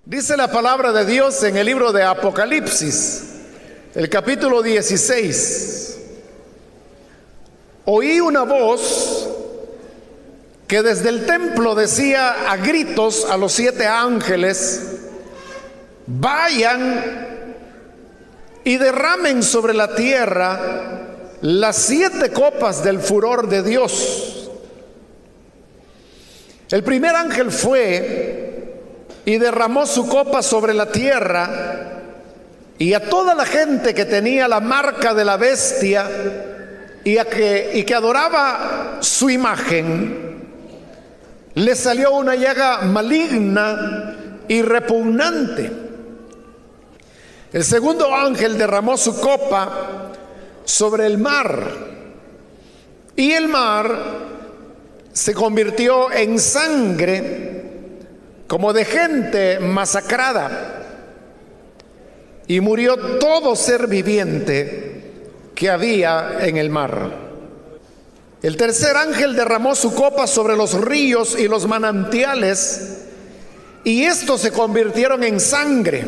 Dice la palabra de Dios en el libro de Apocalipsis, el capítulo 16. Oí una voz que desde el templo decía a gritos a los 7 ángeles: vayan y derramen sobre la tierra las 7 copas del furor de Dios. El primer ángel fue y derramó su copa sobre la tierra, y a toda la gente que tenía la marca de la bestia y que adoraba su imagen, le salió una llaga maligna y repugnante. El segundo ángel derramó su copa sobre el mar, y el mar se convirtió en sangre como de gente masacrada, y murió todo ser viviente que había en el mar. El tercer ángel derramó su copa sobre los ríos y los manantiales, y estos se convirtieron en sangre.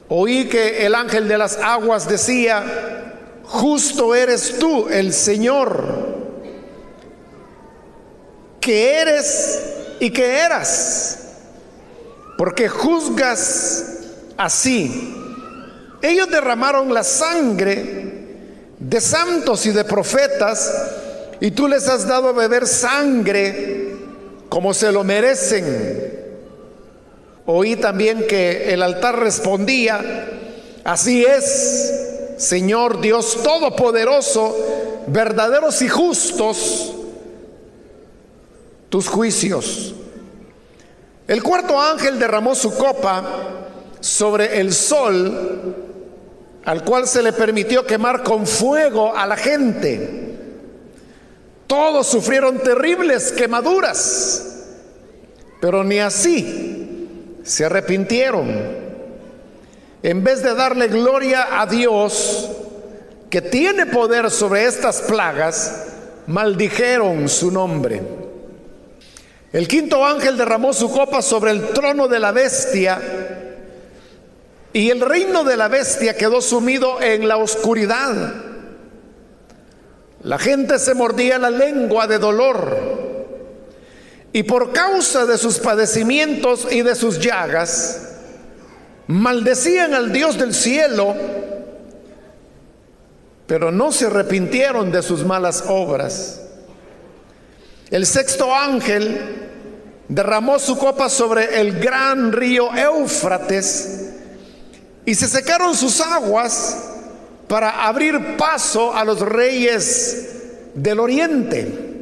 Oí que el ángel de las aguas decía: justo eres tú, el Señor, que eres y que eras, porque juzgas así. Ellos derramaron la sangre de santos y de profetas, y tú les has dado a beber sangre como se lo merecen. Oí también que el altar respondía: así es, Señor Dios Todopoderoso, verdaderos y justos tus juicios. El cuarto ángel derramó su copa sobre el sol, al cual se le permitió quemar con fuego a la gente. Todos sufrieron terribles quemaduras, pero ni así se arrepintieron. En vez de darle gloria a Dios, que tiene poder sobre estas plagas, maldijeron su nombre. El quinto ángel derramó su copa sobre el trono de la bestia, y el reino de la bestia quedó sumido en la oscuridad. La gente se mordía la lengua de dolor, y por causa de sus padecimientos y de sus llagas, maldecían al Dios del cielo, pero no se arrepintieron de sus malas obras. El sexto ángel derramó su copa sobre el gran río Éufrates, y se secaron sus aguas para abrir paso a los reyes del oriente.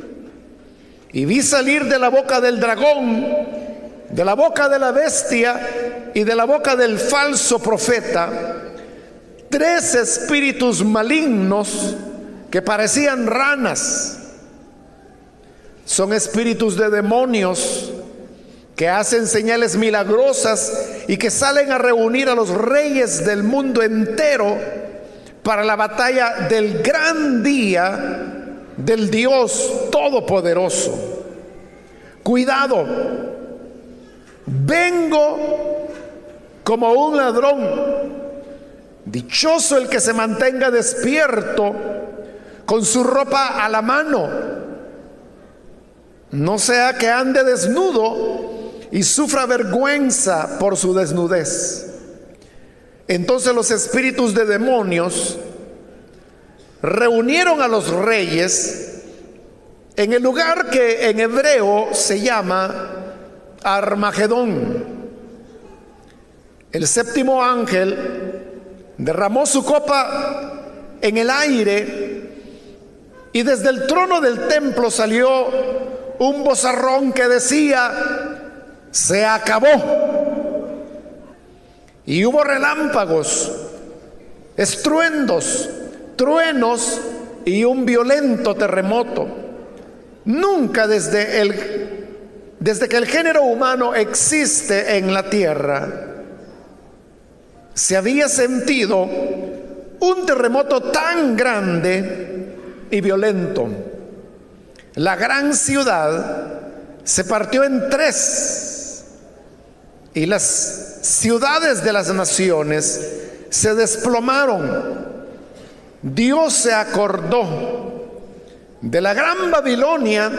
Y vi salir de la boca del dragón, de la boca de la bestia y de la boca del falso profeta, 3 espíritus malignos que parecían ranas. Son espíritus de demonios que hacen señales milagrosas y que salen a reunir a los reyes del mundo entero para la batalla del gran día del Dios Todopoderoso. Cuidado, vengo como un ladrón. Dichoso el que se mantenga despierto con su ropa a la mano, no sea que ande desnudo y sufra vergüenza por su desnudez. Entonces los espíritus de demonios reunieron a los reyes en el lugar que en hebreo se llama Armagedón. El séptimo ángel derramó su copa en el aire, y desde el trono del templo salió un vozarrón que decía: se acabó. Y hubo relámpagos, estruendos, truenos y un violento terremoto. Nunca desde que el género humano existe en la tierra se había sentido un terremoto tan grande y violento. La gran ciudad se partió en 3 y las ciudades de las naciones se desplomaron. Dios se acordó de la gran Babilonia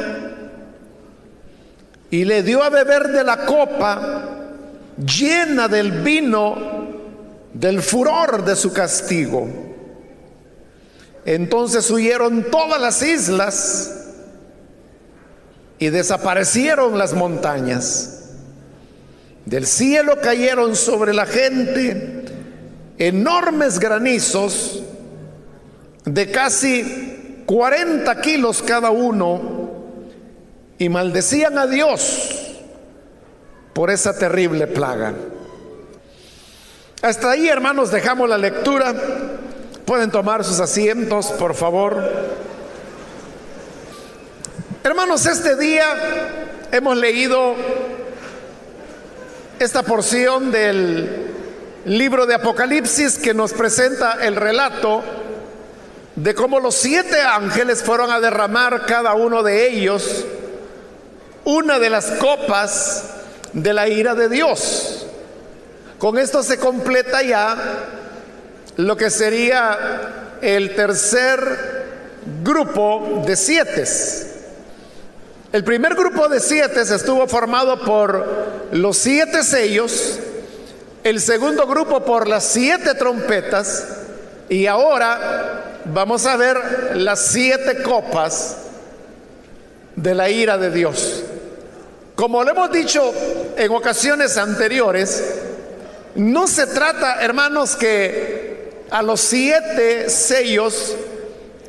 y le dio a beber de la copa llena del vino del furor de su castigo. Entonces huyeron todas las islas y desaparecieron las montañas. Del cielo cayeron sobre la gente enormes granizos de casi 40 kilos cada uno, y maldecían a Dios por esa terrible plaga. Hasta ahí, hermanos, dejamos la lectura. Pueden tomar sus asientos, por favor. Hermanos, este día hemos leído esta porción del libro de Apocalipsis que nos presenta el relato de cómo los 7 ángeles fueron a derramar cada uno de ellos una de las copas de la ira de Dios. Con esto se completa ya lo que sería el tercer grupo de 7. El primer grupo de 7 estuvo formado por los 7 sellos, el segundo grupo por las 7 trompetas, y ahora vamos a ver las 7 copas de la ira de Dios. Como lo hemos dicho en ocasiones anteriores, no se trata, hermanos, que a los 7 sellos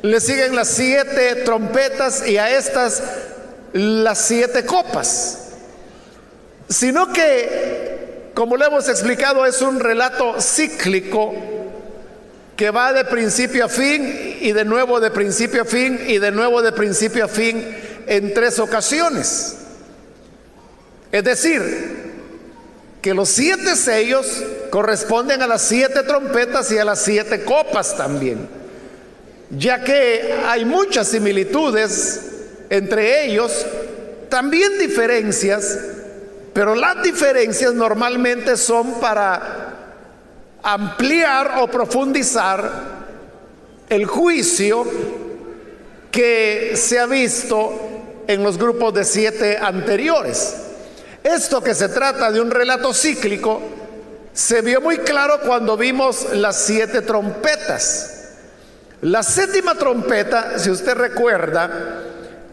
le siguen las 7 trompetas y a estas las 7 copas, sino que, como lo hemos explicado, es un relato cíclico que va de principio a fin y de nuevo de principio a fin y de nuevo de principio a fin en 3 ocasiones. Es decir, que los 7 sellos corresponden a las 7 trompetas y a las 7 copas también, ya que hay muchas similitudes entre ellos, también diferencias, pero las diferencias normalmente son para ampliar o profundizar el juicio que se ha visto en los grupos de 7 anteriores. Esto, que se trata de un relato cíclico, se vio muy claro cuando vimos las 7 trompetas. La 7ª trompeta, si usted recuerda,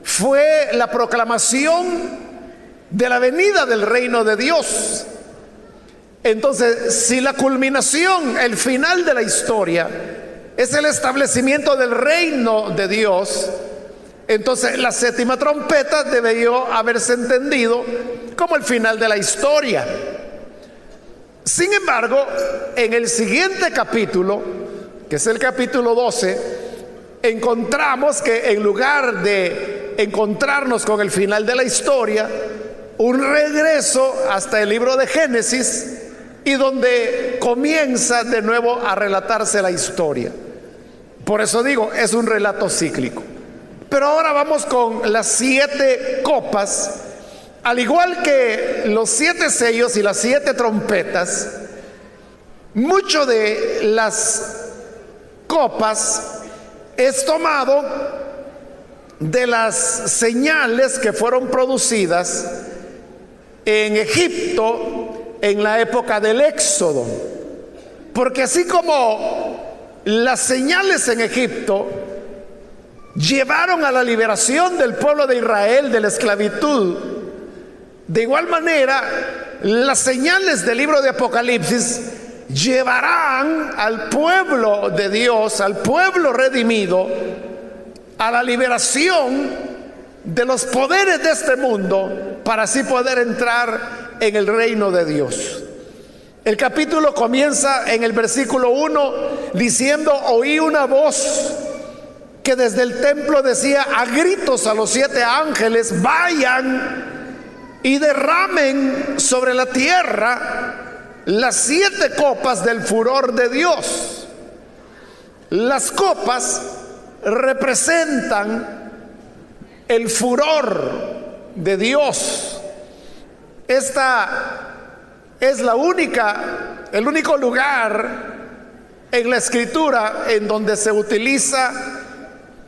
fue la proclamación de la venida del reino de Dios. Entonces, si la culminación, el final de la historia, es el establecimiento del reino de Dios, entonces la 7ª trompeta debió haberse entendido como el final de la historia. Sin embargo, en el siguiente capítulo, que es el capítulo 12, encontramos que en lugar de encontrarnos con el final de la historia, un regreso hasta el libro de Génesis, y donde comienza de nuevo a relatarse la historia. Por eso digo, es un relato cíclico. Pero ahora vamos con las 7 copas. Al igual que los 7 sellos y las 7 trompetas, mucho de las copas es tomado de las señales que fueron producidas en Egipto en la época del Éxodo. Porque así como las señales en Egipto llevaron a la liberación del pueblo de Israel de la esclavitud, de igual manera las señales del libro de Apocalipsis llevarán al pueblo de Dios, al pueblo redimido, a la liberación de los poderes de este mundo, para así poder entrar en el reino de Dios. El capítulo comienza en el versículo 1 diciendo: oí una voz que desde el templo decía a gritos a los 7 ángeles: vayan y derramen sobre la tierra las 7 copas del furor de Dios. Las copas representan el furor de Dios. Esta es el único lugar en la Escritura en donde se utiliza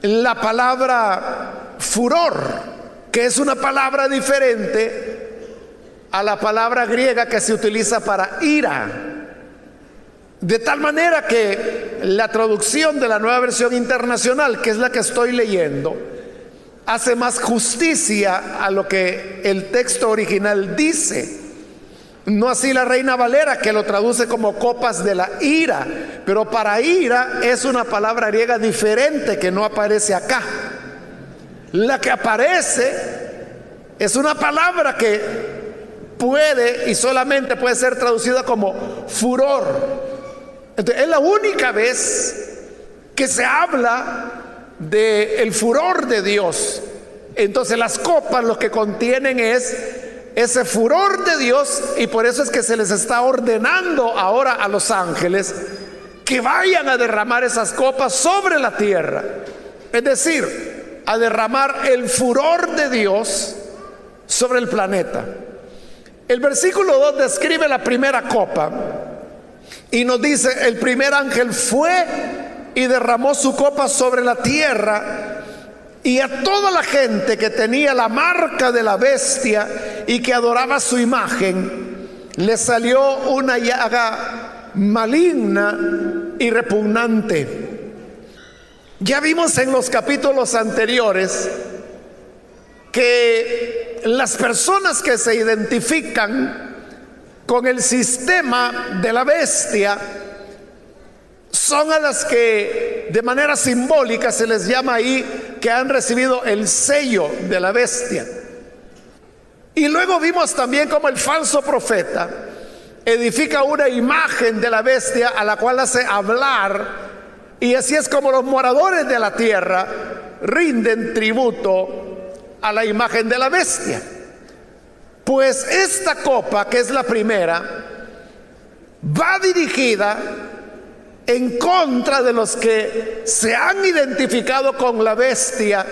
la palabra furor, que es una palabra diferente a la palabra griega que se utiliza para ira. De tal manera que la traducción de la Nueva Versión Internacional, que es la que estoy leyendo, hace más justicia a lo que el texto original dice. No así la Reina Valera, que lo traduce como copas de la ira, pero para ira es una palabra griega diferente que no aparece acá. La que aparece es una palabra que puede y solamente puede ser traducida como furor. Entonces, es la única vez que se habla del furor de Dios. Entonces las copas lo que contienen es ese furor de Dios, y por eso es que se les está ordenando ahora a los ángeles que vayan a derramar esas copas sobre la tierra, es decir, a derramar el furor de Dios sobre el planeta. El versículo 2 describe la primera copa y nos dice: el primer ángel fue y derramó su copa sobre la tierra, y a toda la gente que tenía la marca de la bestia y que adoraba su imagen, le salió una llaga maligna y repugnante. Ya vimos en los capítulos anteriores que las personas que se identifican con el sistema de la bestia son a las que de manera simbólica se les llama ahí que han recibido el sello de la bestia. Y luego vimos también como el falso profeta edifica una imagen de la bestia a la cual hace hablar, y así es como los moradores de la tierra rinden tributo a la imagen de la bestia. Pues esta copa, que es la primera, va dirigida en contra de los que se han identificado con la bestia,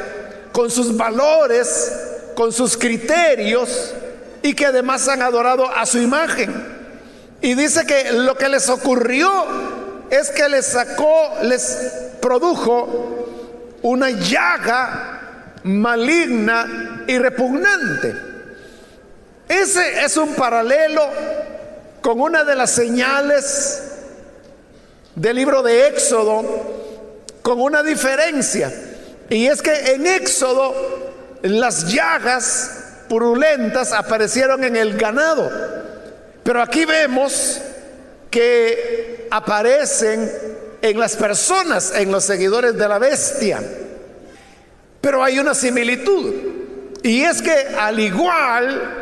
con sus valores, con sus criterios, y que además han adorado a su imagen. Y dice que lo que les ocurrió es que les produjo una llaga maligna y repugnante. Ese es un paralelo con una de las señales del libro de Éxodo, con una diferencia, y es que en Éxodo las llagas purulentas aparecieron en el ganado, pero aquí vemos que aparecen en las personas, en los seguidores de la bestia. Pero hay una similitud, y es que al igual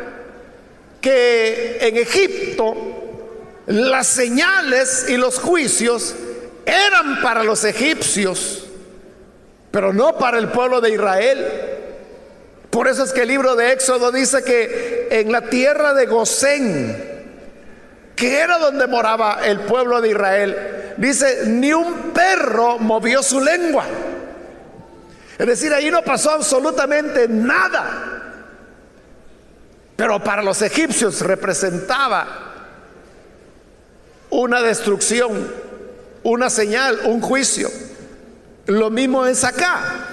que en Egipto, las señales y los juicios eran para los egipcios, pero no para el pueblo de Israel. Por eso es que el libro de Éxodo dice que en la tierra de Gosén, que era donde moraba el pueblo de Israel, dice: ni un perro movió su lengua. Es decir, ahí no pasó absolutamente nada. Pero para los egipcios representaba una destrucción, una señal, un juicio. Lo mismo es acá.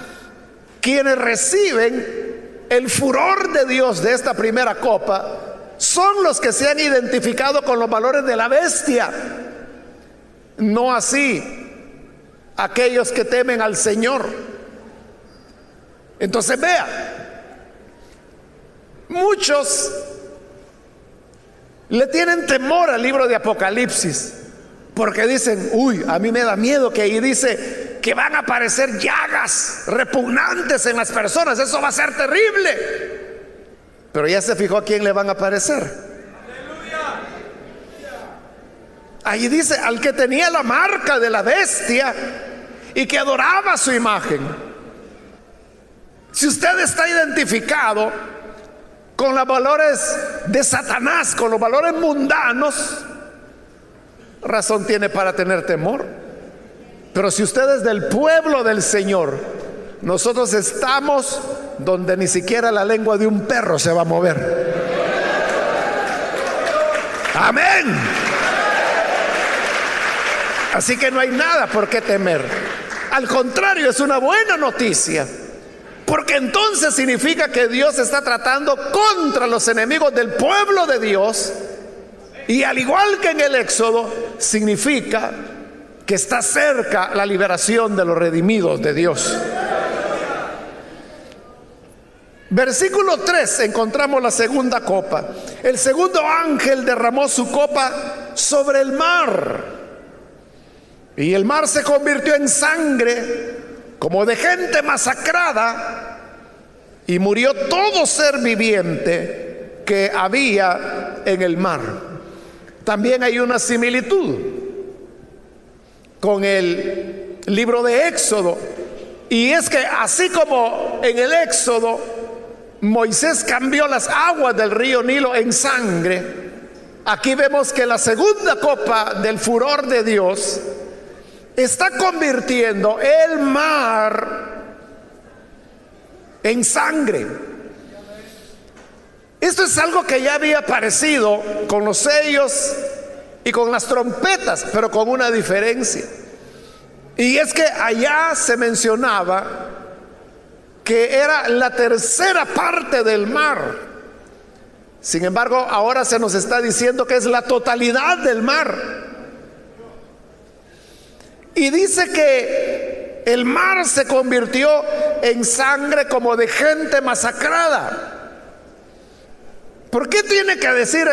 Quienes reciben el furor de Dios de esta primera copa son los que se han identificado con los valores de la bestia. No así aquellos que temen al Señor. Entonces vea, muchos le tienen temor al libro de Apocalipsis, porque dicen: uy, a mí me da miedo que ahí dice que van a aparecer llagas repugnantes en las personas, eso va a ser terrible. Pero ya se fijó a quién le van a aparecer. Ahí dice: al que tenía la marca de la bestia y que adoraba su imagen. Si usted está identificado con los valores de Satanás, con los valores mundanos, razón tiene para tener temor. Pero si usted es del pueblo del Señor, nosotros estamos donde ni siquiera la lengua de un perro se va a mover. Amén. Así que no hay nada por qué temer. Al contrario, es una buena noticia, porque entonces significa que Dios está tratando contra los enemigos del pueblo de Dios, y al igual que en el Éxodo, significa que está cerca la liberación de los redimidos de Dios. Versículo 3 encontramos la segunda copa. El segundo ángel derramó su copa sobre el mar, y el mar se convirtió en sangre como de gente masacrada, y murió todo ser viviente que había en el mar. También hay una similitud con el libro de Éxodo, y es que así como en el Éxodo Moisés cambió las aguas del río Nilo en sangre, aquí vemos que la segunda copa del furor de Dios está convirtiendo el mar en sangre. Esto es algo que ya había aparecido con los sellos y con las trompetas, pero con una diferencia. Y es que allá se mencionaba que era la tercera parte del mar. Sin embargo, ahora se nos está diciendo que es la totalidad del mar. Y dice que el mar se convirtió en sangre como de gente masacrada. ¿Por qué tiene que decir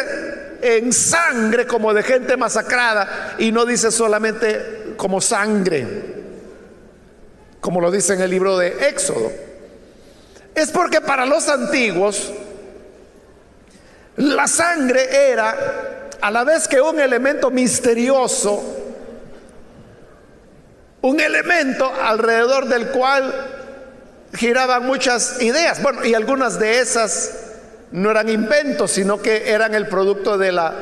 en sangre como de gente masacrada y no dice solamente como sangre, como lo dice en el libro de Éxodo? Es porque para los antiguos la sangre era a la vez que un elemento misterioso, un elemento alrededor del cual giraban muchas ideas. Bueno, y algunas de esas no eran inventos, sino que eran el producto de la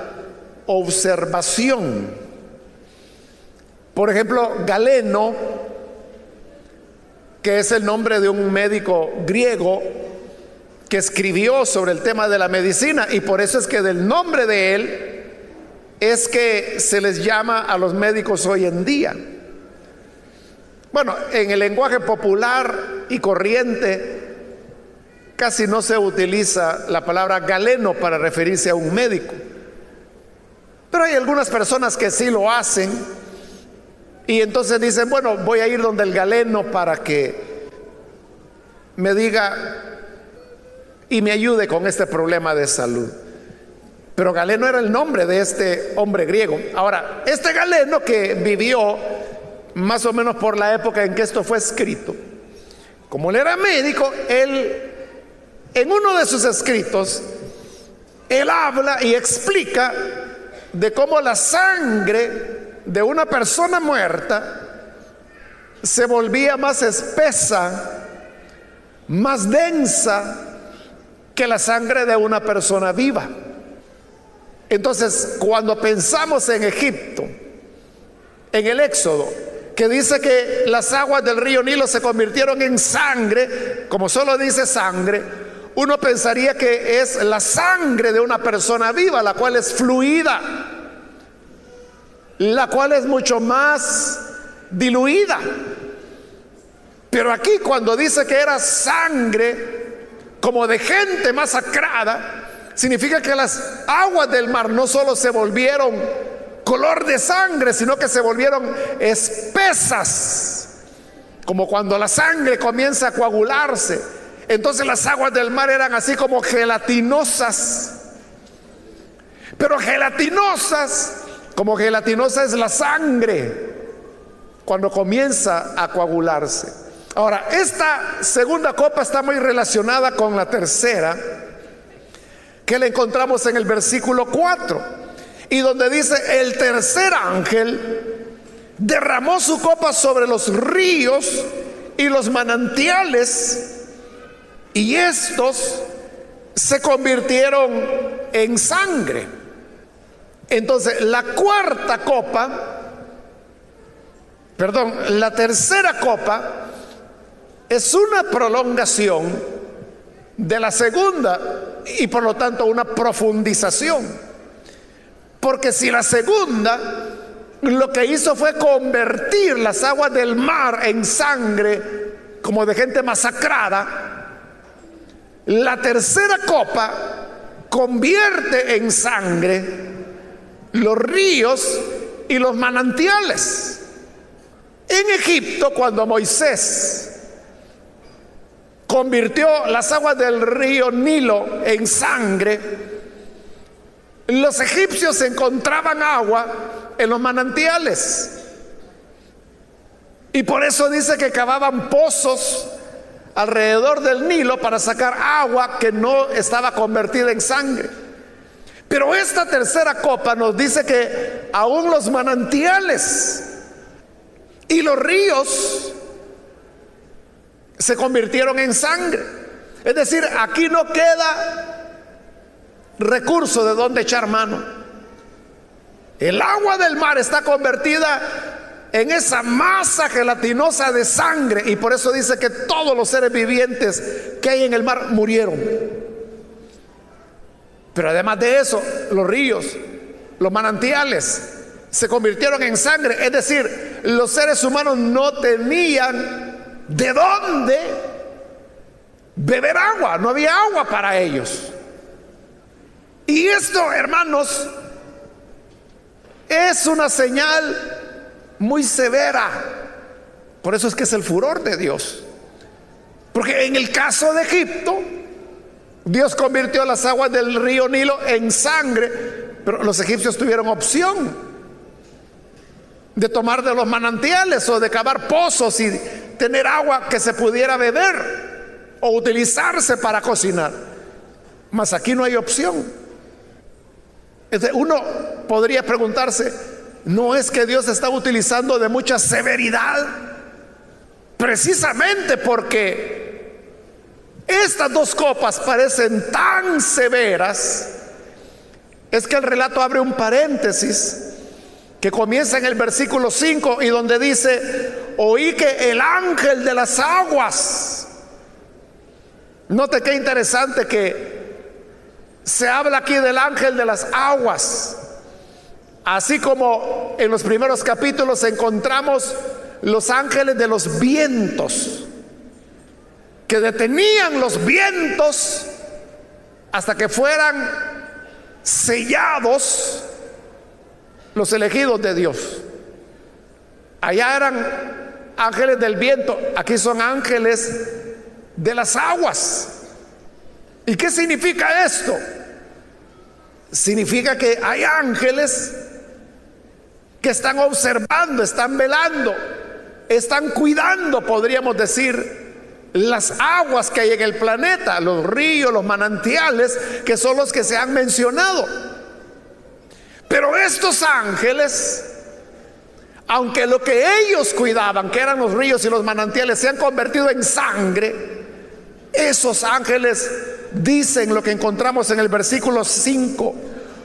observación. Por ejemplo, Galeno, que es el nombre de un médico griego que escribió sobre el tema de la medicina, y por eso es que del nombre de él es que se les llama a los médicos hoy en día. Bueno, en el lenguaje popular y corriente casi no se utiliza la palabra galeno para referirse a un médico, pero hay algunas personas que sí lo hacen, y entonces dicen, bueno, voy a ir donde el galeno para que me diga y me ayude con este problema de salud. Pero Galeno era el nombre de este hombre griego. Ahora, este Galeno, que vivió más o menos por la época en que esto fue escrito, como él era médico, él en uno de sus escritos él habla y explica de cómo la sangre de una persona muerta se volvía más espesa, más densa que la sangre de una persona viva. Entonces, cuando pensamos en Egipto, en el Éxodo, que dice que las aguas del río Nilo se convirtieron en sangre, como solo dice sangre, uno pensaría que es la sangre de una persona viva, la cual es fluida, la cual es mucho más diluida. Pero aquí, cuando dice que era sangre como de gente masacrada, significa que las aguas del mar no solo se volvieron color de sangre, sino que se volvieron espesas, como cuando la sangre comienza a coagularse. Entonces las aguas del mar eran así como gelatinosas, pero gelatinosas, como gelatinosa es la sangre cuando comienza a coagularse. Ahora, esta segunda copa está muy relacionada con la tercera, que la encontramos en el versículo 4, y donde dice: el tercer ángel derramó su copa sobre los ríos y los manantiales, y estos se convirtieron en sangre. Entonces, la tercera copa es una prolongación de la segunda y por lo tanto una profundización. Porque si la segunda lo que hizo fue convertir las aguas del mar en sangre, como de gente masacrada, la tercera copa convierte en sangre los ríos y los manantiales. En Egipto, cuando Moisés convirtió las aguas del río Nilo en sangre, los egipcios encontraban agua en los manantiales. Y por eso dice que cavaban pozos alrededor del Nilo para sacar agua que no estaba convertida en sangre. Pero esta tercera copa nos dice que aún los manantiales y los ríos se convirtieron en sangre. Es decir, aquí no queda recurso de donde echar mano. El agua del mar está convertida en esa masa gelatinosa de sangre, y por eso dice que todos los seres vivientes que hay en el mar murieron. Pero además de eso, los ríos, los manantiales se convirtieron en sangre. Es decir, los seres humanos no tenían de dónde beber agua, no había agua para ellos. Y esto, hermanos, es una señal muy severa. Por eso es que es el furor de Dios. Porque en el caso de Egipto, Dios convirtió las aguas del río Nilo en sangre, pero los egipcios tuvieron opción de tomar de los manantiales o de cavar pozos y tener agua que se pudiera beber o utilizarse para cocinar. Mas aquí no hay opción. Uno podría preguntarse, ¿no es que Dios está utilizando de mucha severidad? Precisamente porque estas dos copas parecen tan severas, es que el relato abre un paréntesis que comienza en el versículo 5 y donde dice: oí que el ángel de las aguas. Note qué interesante que se habla aquí del ángel de las aguas. Así como en los primeros capítulos encontramos los ángeles de los vientos, que detenían los vientos hasta que fueran sellados los elegidos de Dios. Allá eran ángeles del viento, aquí son ángeles de las aguas. ¿Y qué significa esto? Significa que hay ángeles que están observando, están velando, están cuidando, podríamos decir, las aguas que hay en el planeta, los ríos, los manantiales, que son los que se han mencionado. Pero estos ángeles, aunque lo que ellos cuidaban, que eran los ríos y los manantiales, se han convertido en sangre, esos ángeles dicen lo que encontramos en el versículo 5: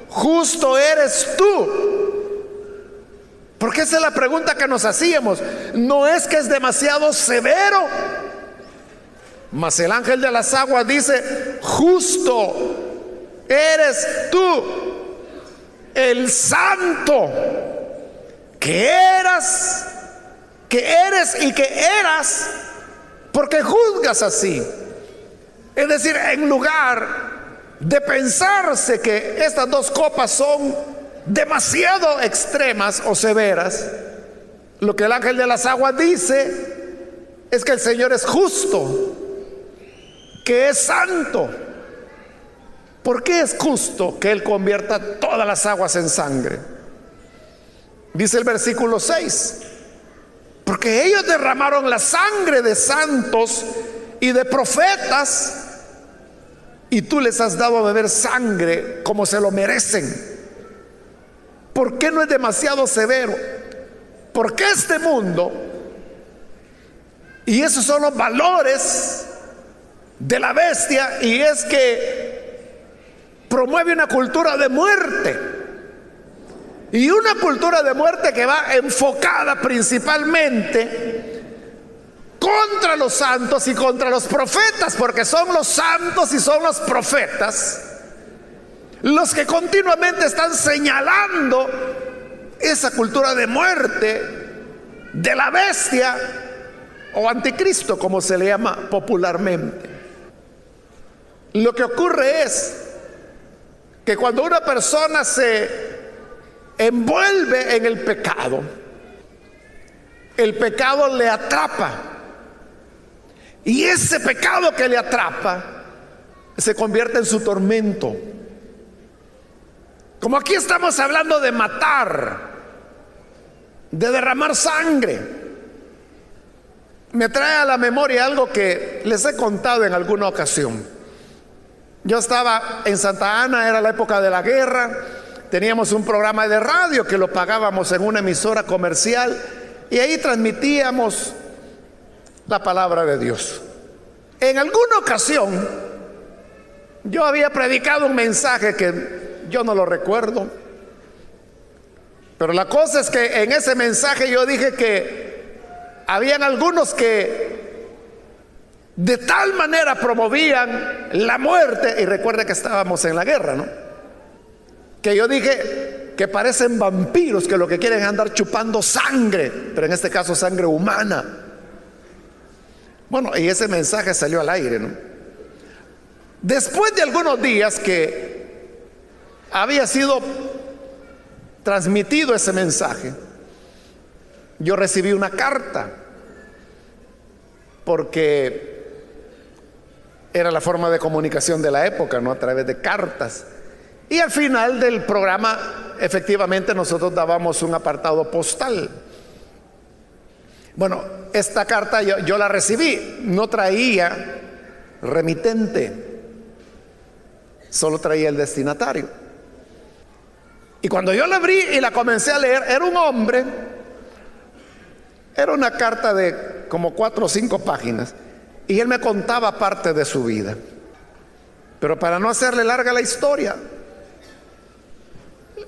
justo eres tú. Porque esa es la pregunta que nos hacíamos. No es que es demasiado severo, mas el ángel de las aguas dice: justo eres tú, el santo que eras, que eres y que eras, porque juzgas así. Es decir, en lugar de pensarse que estas dos copas son demasiado extremas o severas, lo que el ángel de las aguas dice es que el Señor es justo, que es santo. ¿Por qué es justo que Él convierta todas las aguas en sangre? Dice el versículo 6: porque ellos derramaron la sangre de santos y de profetas, y tú les has dado a beber sangre como se lo merecen. ¿Por qué no es demasiado severo? Porque este mundo, y esos son los valores de la bestia, y es que promueve una cultura de muerte, y una cultura de muerte que va enfocada principalmente contra los santos y contra los profetas, porque son los santos y son los profetas los que continuamente están señalando esa cultura de muerte, de la bestia o anticristo, como se le llama popularmente. Lo que ocurre es que cuando una persona se envuelve en el pecado le atrapa. Y ese pecado que le atrapa se convierte en su tormento. Como aquí estamos hablando de matar, de derramar sangre, me trae a la memoria algo que les he contado en alguna ocasión. Yo estaba en Santa Ana, era la época de la guerra, teníamos un programa de radio que lo pagábamos en una emisora comercial y ahí transmitíamos la palabra de Dios. En alguna ocasión yo había predicado un mensaje que yo no lo recuerdo, pero la cosa es que en ese mensaje yo dije que habían algunos que de tal manera promovían la muerte, y recuerde que estábamos en la guerra, ¿no? Que yo dije que parecen vampiros, que lo que quieren es andar chupando sangre, pero en este caso sangre humana. Bueno, y ese mensaje salió al aire, ¿no? Después de algunos días que había sido transmitido ese mensaje, yo recibí una carta, porque era la forma de comunicación de la época, ¿no? A través de cartas. Y al final del programa, efectivamente, nosotros dábamos un apartado postal. Bueno, esta carta yo la recibí, no traía remitente, solo traía el destinatario. Y cuando yo la abrí y la comencé a leer, era un hombre, era una carta de como 4 o 5 páginas, y él me contaba parte de su vida. Pero para no hacerle larga la historia,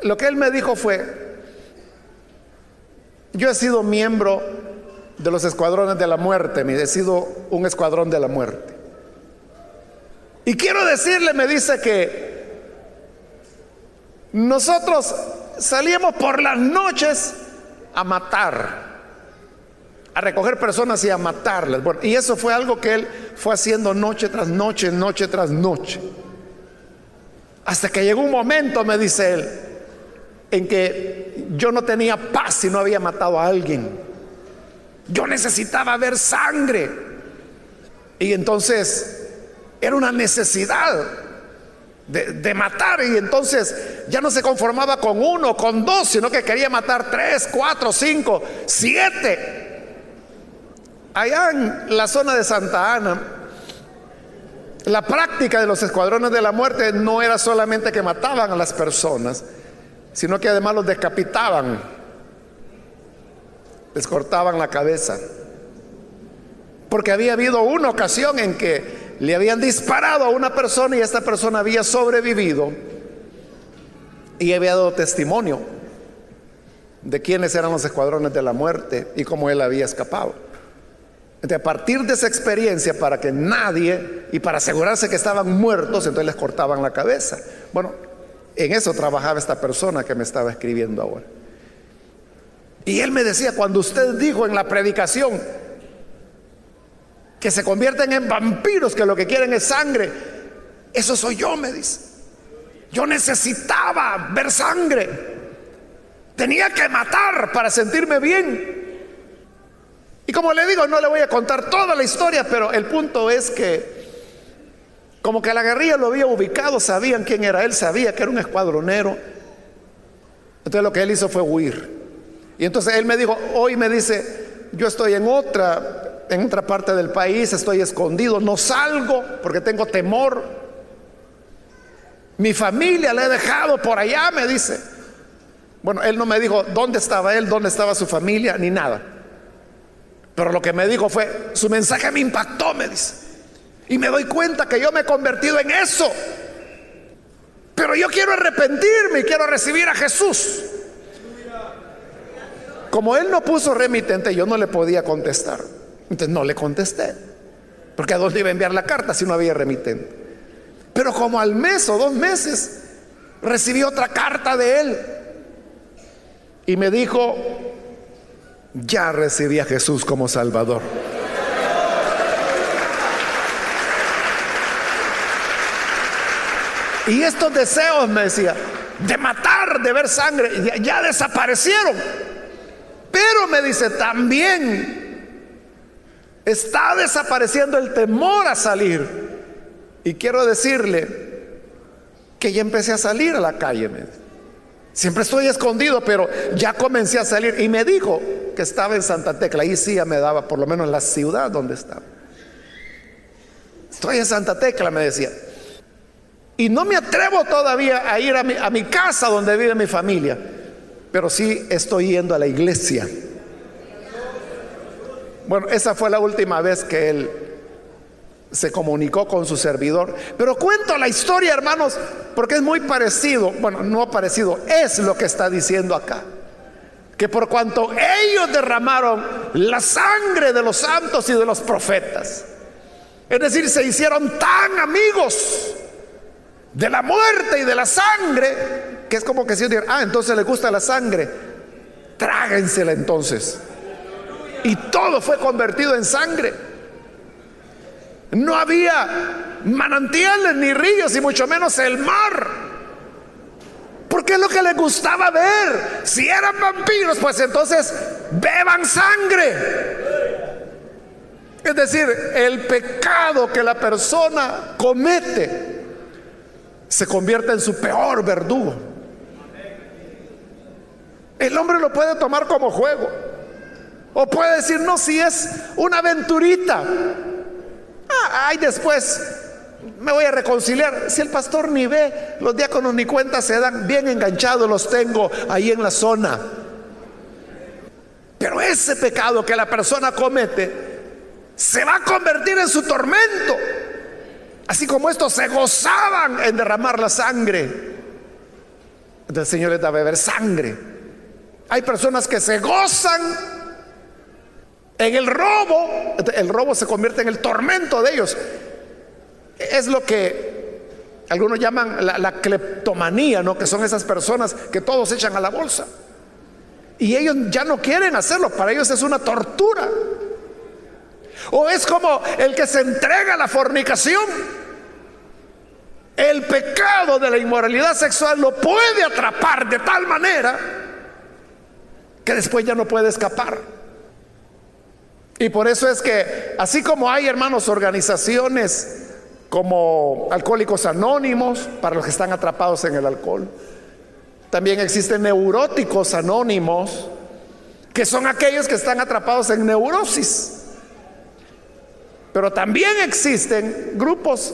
lo que él me dijo fue: yo he sido miembro de los escuadrones de la muerte, he sido un escuadrón de la muerte. Y quiero decirle, me dice, que nosotros salíamos por las noches a matar, a recoger personas y a matarlas. Bueno, y eso fue algo que él fue haciendo noche tras noche, noche tras noche, hasta que llegó un momento, me dice él, en que yo no tenía paz si no había matado a alguien. Yo necesitaba ver sangre, y entonces era una necesidad de matar, y entonces ya no se conformaba con 1, con 2, sino que quería matar 3, 4, 5, 7. Allá en la zona de Santa Ana, la práctica de los escuadrones de la muerte no era solamente que mataban a las personas, sino que además los decapitaban, les cortaban la cabeza. Porque había habido una ocasión en que le habían disparado a una persona y esta persona había sobrevivido y había dado testimonio de quiénes eran los escuadrones de la muerte y cómo él había escapado. Entonces, a partir de esa experiencia, para que nadie, y para asegurarse que estaban muertos, entonces les cortaban la cabeza. Bueno, en eso trabajaba esta persona que me estaba escribiendo ahora. Y él me decía: cuando usted dijo en la predicación que se convierten en vampiros, que lo que quieren es sangre, eso soy yo, me dice. Yo necesitaba ver sangre, tenía que matar para sentirme bien. Y como le digo, no le voy a contar toda la historia, pero el punto es que como que la guerrilla lo había ubicado, sabían quién era él, sabía que era un escuadronero. Entonces lo que él hizo fue huir. Y entonces él me dijo, hoy me dice, yo estoy en otra parte del país, estoy escondido, no salgo porque tengo temor. Mi familia la he dejado por allá, me dice. Bueno, él no me dijo dónde estaba él, dónde estaba su familia, ni nada. Pero lo que me dijo fue, su mensaje me impactó, me dice. Y me doy cuenta que yo me he convertido en eso. Pero yo quiero arrepentirme y quiero recibir a Jesús. Como él no puso remitente, yo no le podía contestar. Entonces no le contesté, porque a dónde iba a enviar la carta si no había remitente. Pero como al mes o 2 meses recibí otra carta de él y me dijo: ya recibí a Jesús como Salvador. Y estos deseos, me decía, de matar, de ver sangre, ya desaparecieron. Pero me dice, también está desapareciendo el temor a salir. Y quiero decirle que ya empecé a salir a la calle. Siempre estoy escondido, pero ya comencé a salir. Y me dijo que estaba en Santa Tecla. Ahí sí ya me daba, por lo menos la ciudad donde estaba. Estoy en Santa Tecla, me decía. Y no me atrevo todavía a ir a mi casa donde vive mi familia, pero sí estoy yendo a la iglesia. Bueno, esa fue la última vez que él se comunicó con su servidor. Pero cuento la historia, hermanos, porque es muy parecido. Bueno, no parecido, es lo que está diciendo acá. Que por cuanto ellos derramaron la sangre de los santos y de los profetas, es decir, se hicieron tan amigos de la muerte y de la sangre, que es como que si digan: entonces le gusta la sangre, tráguensela entonces. Y todo fue convertido en sangre. No había manantiales ni ríos, y mucho menos el mar, porque es lo que les gustaba ver. Si eran vampiros, pues entonces beban sangre. Es decir, el pecado que la persona comete se convierte en su peor verdugo. El hombre lo puede tomar como juego, o puede decir: no, si es una aventurita, después me voy a reconciliar. Si el pastor ni ve, los diáconos ni cuenta se dan, bien enganchados los tengo ahí en la zona. Pero ese pecado que la persona comete se va a convertir en su tormento. Así como estos se gozaban en derramar la sangre, entonces el Señor les da a beber sangre. Hay personas que se gozan en el robo se convierte en el tormento de ellos. Es lo que algunos llaman la cleptomanía, ¿no? Que son esas personas que todos echan a la bolsa. Y ellos ya no quieren hacerlo, para ellos es una tortura. O es como el que se entrega a la fornicación. El pecado de la inmoralidad sexual lo puede atrapar de tal manera que después ya no puede escapar. Y por eso es que, así como hay, hermanos, organizaciones como Alcohólicos Anónimos para los que están atrapados en el alcohol, también existen neuróticos anónimos, que son aquellos que están atrapados en neurosis. Pero también existen grupos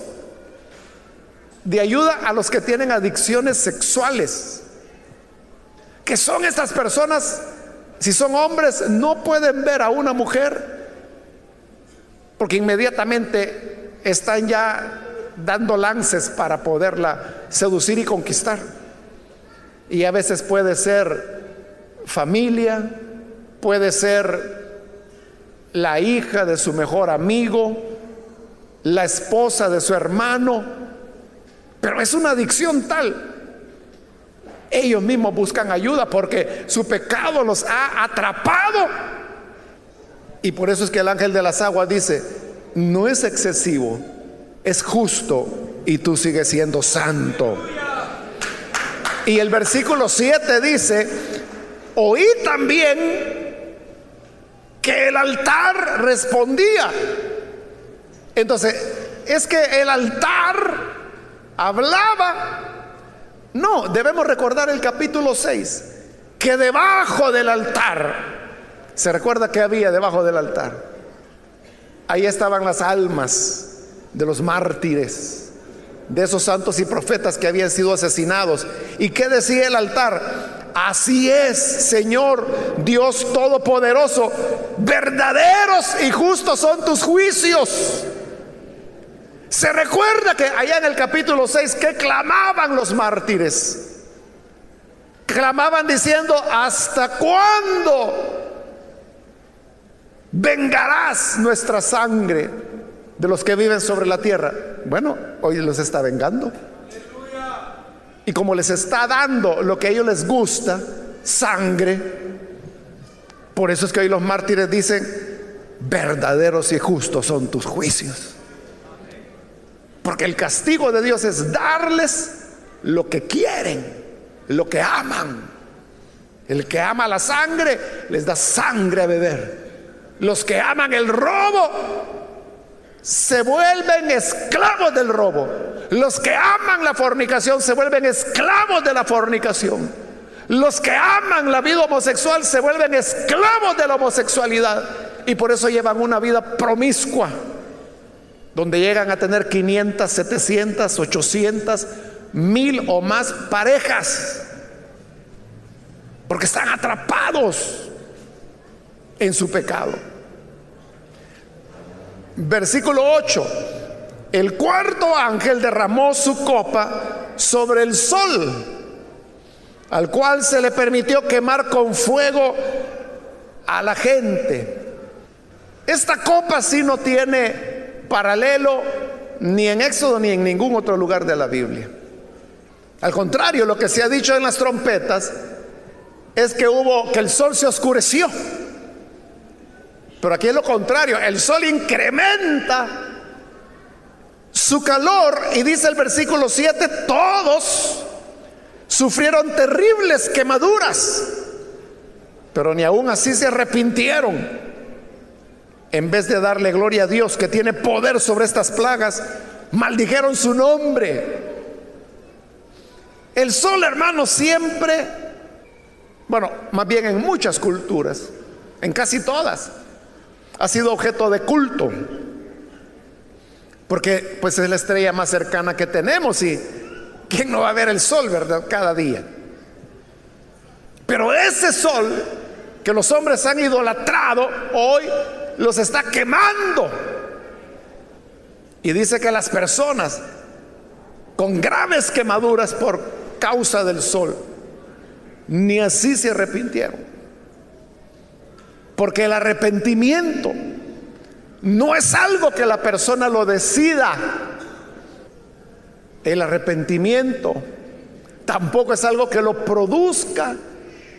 de ayuda a los que tienen adicciones sexuales, que son estas personas, si son hombres, no pueden ver a una mujer porque inmediatamente están ya dando lances para poderla seducir y conquistar. Y a veces puede ser familia, puede ser la hija de su mejor amigo, la esposa de su hermano, pero es una adicción tal. Ellos mismos buscan ayuda porque su pecado los ha atrapado. Y por eso es que el ángel de las aguas dice: no es excesivo, es justo, y tú sigues siendo santo. Y el versículo 7 dice: oí también que el altar respondía. Entonces, es que el altar hablaba. No, debemos recordar el capítulo 6, que debajo del altar, ¿se recuerda que había debajo del altar? Ahí estaban las almas de los mártires, de esos santos y profetas que habían sido asesinados. ¿Y qué decía el altar? Así es, Señor Dios Todopoderoso, verdaderos y justos son tus juicios. Se recuerda que allá en el capítulo 6 que clamaban los mártires. Clamaban diciendo: ¿hasta cuándo vengarás nuestra sangre de los que viven sobre la tierra? Bueno, hoy los está vengando. Y como les está dando lo que a ellos les gusta, sangre, por eso es que hoy los mártires dicen: verdaderos y justos son tus juicios. Porque el castigo de Dios es darles lo que quieren, lo que aman. El que ama la sangre les da sangre a beber. Los que aman el robo se vuelven esclavos del robo. Los que aman la fornicación se vuelven esclavos de la fornicación. Los que aman la vida homosexual se vuelven esclavos de la homosexualidad. Y por eso llevan una vida promiscua, donde llegan a tener 500, 700, 800, 1000 o más parejas, porque están atrapados en su pecado. Versículo 8: el cuarto ángel derramó su copa sobre el sol, al cual se le permitió quemar con fuego a la gente. Esta copa sí no tiene paralelo ni en Éxodo ni en ningún otro lugar de la Biblia. Al contrario, lo que se ha dicho en las trompetas es que el sol se oscureció. Pero aquí es lo contrario: el sol incrementa su calor, y dice el versículo 7: todos sufrieron terribles quemaduras, pero ni aún así se arrepintieron. En vez de darle gloria a Dios, que tiene poder sobre estas plagas, maldijeron su nombre. El sol, hermanos, siempre, bueno, más bien en muchas culturas, en casi todas, ha sido objeto de culto, porque pues es la estrella más cercana que tenemos, y ¿quién no va a ver el sol, verdad? Cada día. Pero ese sol que los hombres han idolatrado, hoy los está quemando. Y dice que las personas con graves quemaduras por causa del sol, ni así se arrepintieron. Porque el arrepentimiento no es algo que la persona lo decida. El arrepentimiento tampoco es algo que lo produzca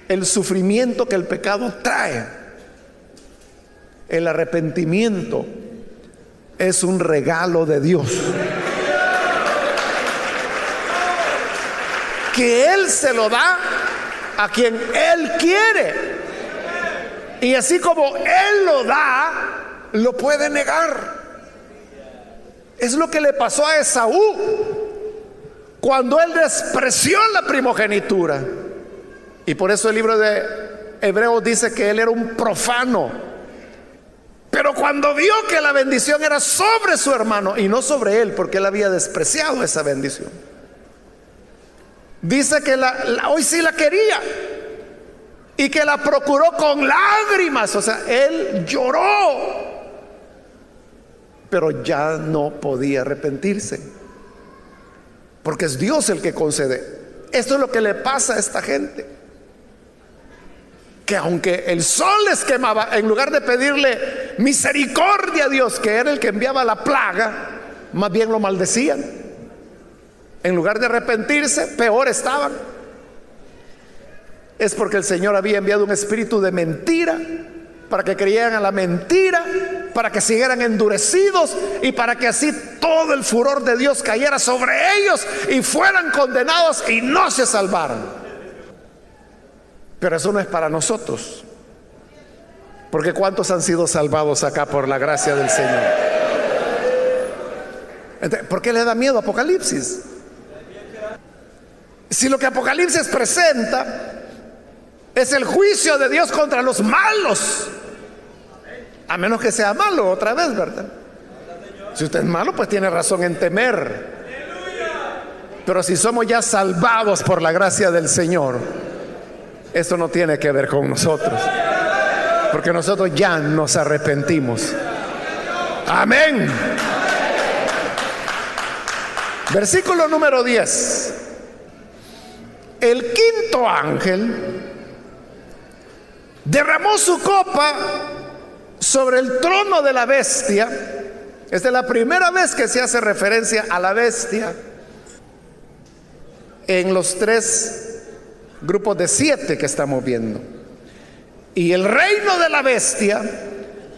el sufrimiento que el pecado trae. El arrepentimiento es un regalo de Dios, que Él se lo da a quien Él quiere. Y así como Él lo da, lo puede negar. Es lo que le pasó a Esaú cuando él despreció la primogenitura. Y por eso el libro de Hebreos dice que él era un profano. Pero cuando vio que la bendición era sobre su hermano y no sobre él, porque él había despreciado esa bendición, dice que hoy sí la quería, y que la procuró con lágrimas. O sea, él lloró, pero ya no podía arrepentirse, porque es Dios el que concede. Esto es lo que le pasa a esta gente, que aunque el sol les quemaba, en lugar de pedirle misericordia a Dios, que era el que enviaba la plaga, más bien lo maldecían. En lugar de arrepentirse, peor estaban. Es porque el Señor había enviado un espíritu de mentira, para que creyeran a la mentira, para que siguieran endurecidos, y para que así todo el furor de Dios cayera sobre ellos y fueran condenados y no se salvaran. Pero eso no es para nosotros, porque ¿cuántos han sido salvados acá por la gracia del Señor? Entonces, ¿por qué le da miedo Apocalipsis? Si lo que Apocalipsis presenta es el juicio de Dios contra los malos, a menos que sea malo otra vez, ¿verdad? Si usted es malo, pues tiene razón en temer. Pero si somos ya salvados por la gracia del Señor, esto no tiene que ver con nosotros, porque nosotros ya nos arrepentimos. Amén. Versículo número 10. El quinto ángel derramó su copa sobre el trono de la bestia. Esta es la primera vez que se hace referencia a la bestia. en los 3 grupos de 7 que estamos viendo. Y el reino de la bestia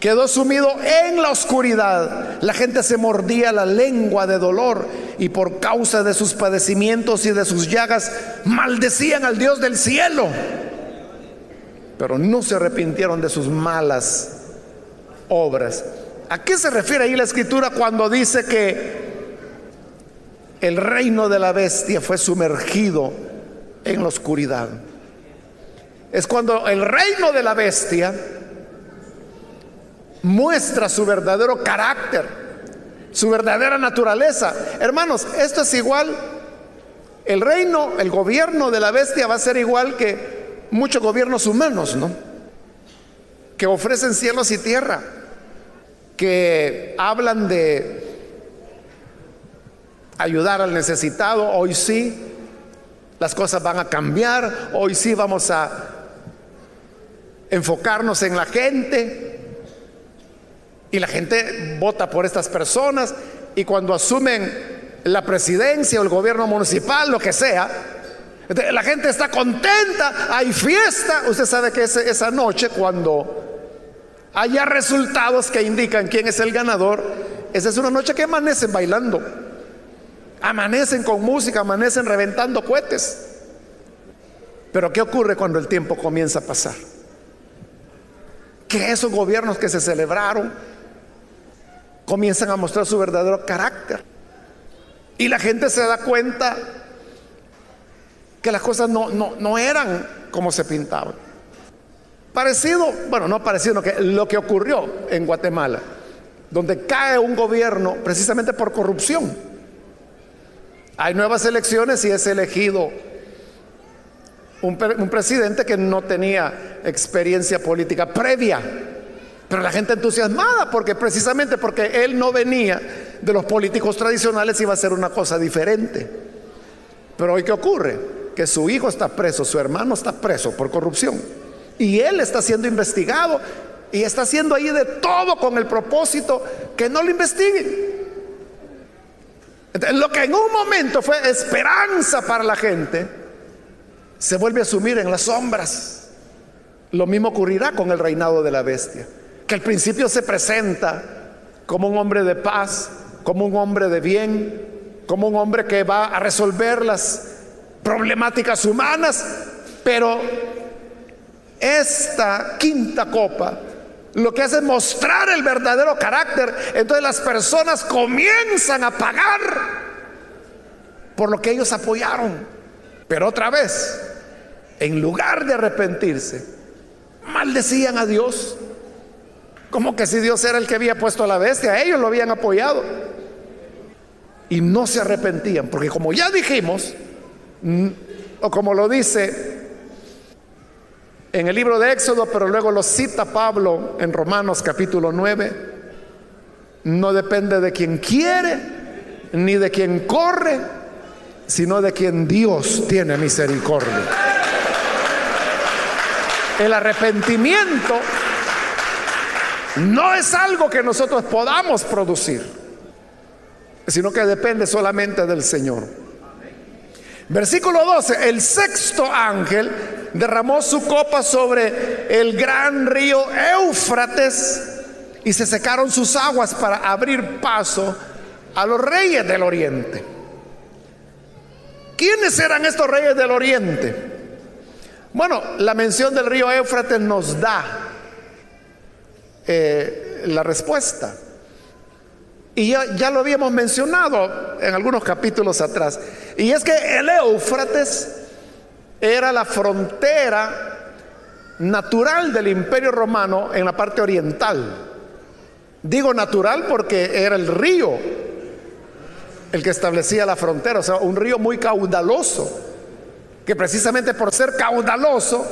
quedó sumido en la oscuridad. La gente se mordía la lengua de dolor y por causa de sus padecimientos y de sus llagas maldecían al Dios del cielo, pero no se arrepintieron de sus malas obras. ¿A qué se refiere ahí la escritura cuando dice que el reino de la bestia fue sumergido en la oscuridad? Es cuando el reino de la bestia muestra su verdadero carácter, su verdadera naturaleza. Hermanos, esto es igual. El reino, el gobierno de la bestia va a ser igual que muchos gobiernos humanos, ¿no? Que ofrecen cielos y tierra, que hablan de ayudar al necesitado. Hoy sí las cosas van a cambiar, hoy sí vamos a enfocarnos en la gente, y la gente vota por estas personas, y cuando asumen la presidencia o el gobierno municipal, lo que sea, la gente está contenta, hay fiesta. Usted sabe que esa noche, cuando haya resultados que indican quién es el ganador, esa es una noche que amanecen bailando, amanecen con música, amanecen reventando cohetes. Pero ¿qué ocurre cuando el tiempo comienza a pasar? Que esos gobiernos que se celebraron comienzan a mostrar su verdadero carácter, y la gente se da cuenta que las cosas no eran como se pintaban. Parecido, bueno, no parecido, que lo que ocurrió en Guatemala, donde cae un gobierno precisamente por corrupción. Hay nuevas elecciones y es elegido un presidente que no tenía experiencia política previa, pero la gente entusiasmada precisamente porque él no venía de los políticos tradicionales, iba a ser una cosa diferente. Pero hoy, ¿qué ocurre? Que su hijo está preso, su hermano está preso por corrupción, y él está siendo investigado, y está haciendo ahí de todo con el propósito que no lo investiguen. Entonces, lo que en un momento fue esperanza para la gente se vuelve a sumir en las sombras. Lo mismo ocurrirá con el reinado de la bestia, que al principio se presenta como un hombre de paz, como un hombre de bien, como un hombre que va a resolver las problemáticas humanas. Pero esta quinta copa lo que hace es mostrar el verdadero carácter. Entonces las personas comienzan a pagar por lo que ellos apoyaron. Pero otra vez, en lugar de arrepentirse, maldecían a Dios, como que si Dios era el que había puesto a la bestia, ellos lo habían apoyado, y no se arrepentían, porque como ya dijimos, o como lo dice en el libro de Éxodo, pero luego lo cita Pablo en Romanos capítulo 9, no depende de quien quiere ni de quien corre, sino de quien Dios tiene misericordia. El arrepentimiento no es algo que nosotros podamos producir, sino que depende solamente del Señor. Versículo 12: el sexto ángel derramó su copa sobre el gran río Éufrates, y se secaron sus aguas para abrir paso a los reyes del oriente. ¿Quiénes eran estos reyes del oriente? Bueno, la mención del río Éufrates nos da la respuesta, y ya lo habíamos mencionado en algunos capítulos atrás. Y es que el Éufrates era la frontera natural del Imperio Romano en la parte oriental. Digo natural porque era el río el que establecía la frontera, o sea, un río muy caudaloso, que precisamente por ser caudaloso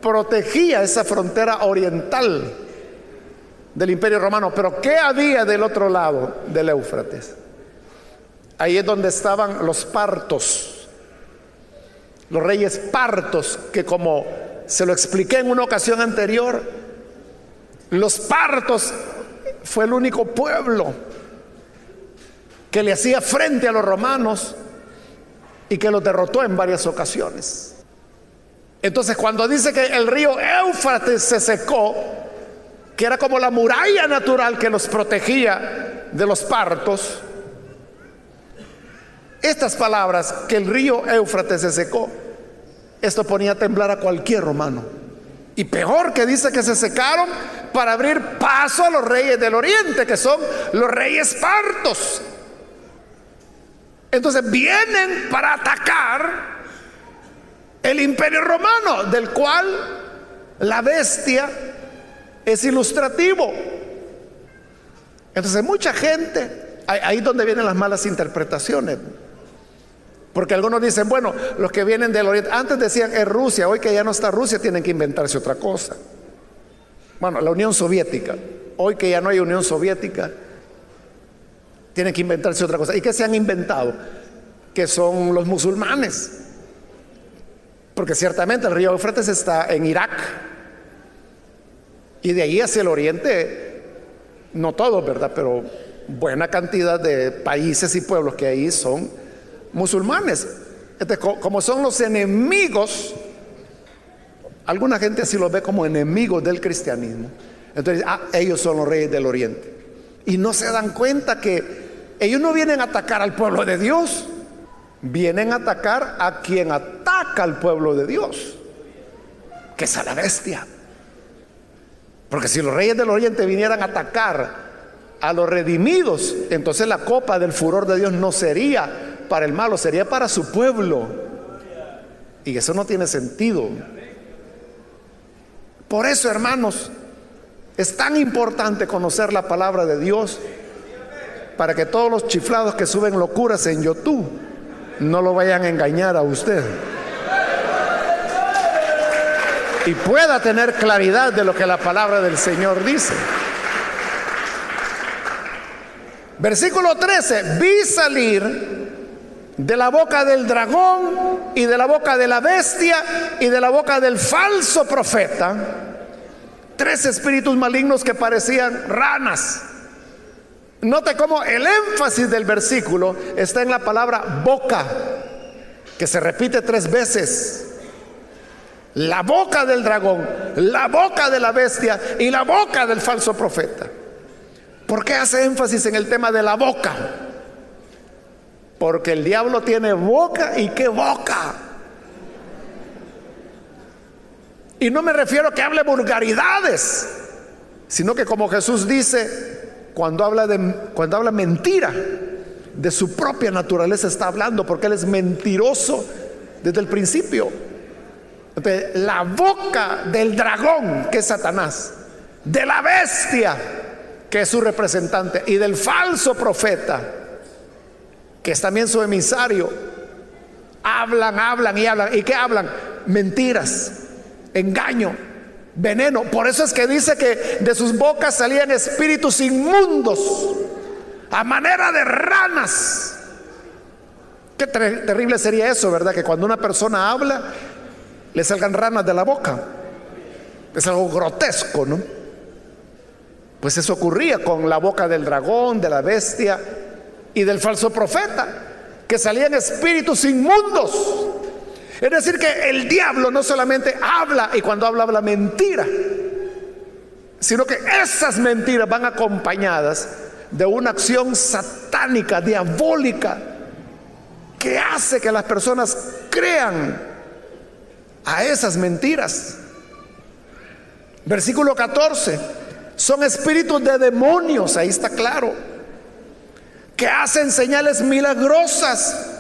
protegía esa frontera oriental del Imperio Romano. Pero ¿qué había del otro lado del Éufrates? Ahí es donde estaban los partos, los reyes partos, que, como se lo expliqué en una ocasión anterior, los partos fue el único pueblo que le hacía frente a los romanos y que los derrotó en varias ocasiones. Entonces, cuando dice que el río Éufrates se secó, que era como la muralla natural que los protegía de los partos, estas palabras, que el río Éufrates se secó, esto ponía a temblar a cualquier romano. Y peor, que dice que se secaron para abrir paso a los reyes del oriente, que son los reyes partos. Entonces vienen para atacar el imperio romano, del cual la bestia es ilustrativo. Entonces mucha gente, ahí es donde vienen las malas interpretaciones, porque algunos dicen, bueno, los que vienen del oriente, antes decían es Rusia, hoy que ya no está Rusia tienen que inventarse otra cosa. Bueno, la Unión Soviética, hoy que ya no hay Unión Soviética, tienen que inventarse otra cosa. ¿Y qué se han inventado? Que son los musulmanes, porque ciertamente el río Éufrates está en Irak, y de allí hacia el oriente, no todos, ¿verdad?, pero buena cantidad de países y pueblos que ahí son musulmanes. Entonces, como son los enemigos, alguna gente así los ve como enemigos del cristianismo. Entonces, ellos son los reyes del oriente, y no se dan cuenta que ellos no vienen a atacar al pueblo de Dios, vienen a atacar a quien ataca al pueblo de Dios, que es a la bestia. Porque si los reyes del oriente vinieran a atacar a los redimidos, entonces la copa del furor de Dios no sería para el malo, sería para su pueblo, y eso no tiene sentido. Por eso, hermanos, es tan importante conocer la palabra de Dios, para que todos los chiflados que suben locuras en YouTube no lo vayan a engañar a usted, y pueda tener claridad de lo que la palabra del Señor dice. Versículo 13: vi salir de la boca del dragón y de la boca de la bestia y de la boca del falso profeta 3 espíritus malignos que parecían ranas. Note cómo el énfasis del versículo está en la palabra boca, que se repite 3 veces. La boca del dragón, la boca de la bestia y la boca del falso profeta. ¿Por qué hace énfasis en el tema de la boca? Porque el diablo tiene boca, y qué boca. Y no me refiero a que hable vulgaridades, sino que, como Jesús dice, cuando habla mentira, de su propia naturaleza está hablando, porque Él es mentiroso desde el principio. Entonces, la boca del dragón, que es Satanás, de la bestia, que es su representante, y del falso profeta, que es también su emisario, hablan y hablan. ¿Y qué hablan? Mentiras, engaño, veneno. Por eso es que dice que de sus bocas salían espíritus inmundos a manera de ranas. Qué terrible sería eso, ¿verdad? Que cuando una persona habla le salgan ranas de la boca. Es algo grotesco, ¿no? Pues eso ocurría con la boca del dragón, de la bestia y del falso profeta, que salían espíritus inmundos. Es decir, que el diablo no solamente habla, y cuando habla mentira, sino que esas mentiras van acompañadas de una acción satánica, diabólica, que hace que las personas crean a esas mentiras. Versículo 14: son espíritus de demonios, ahí está claro, que hacen señales milagrosas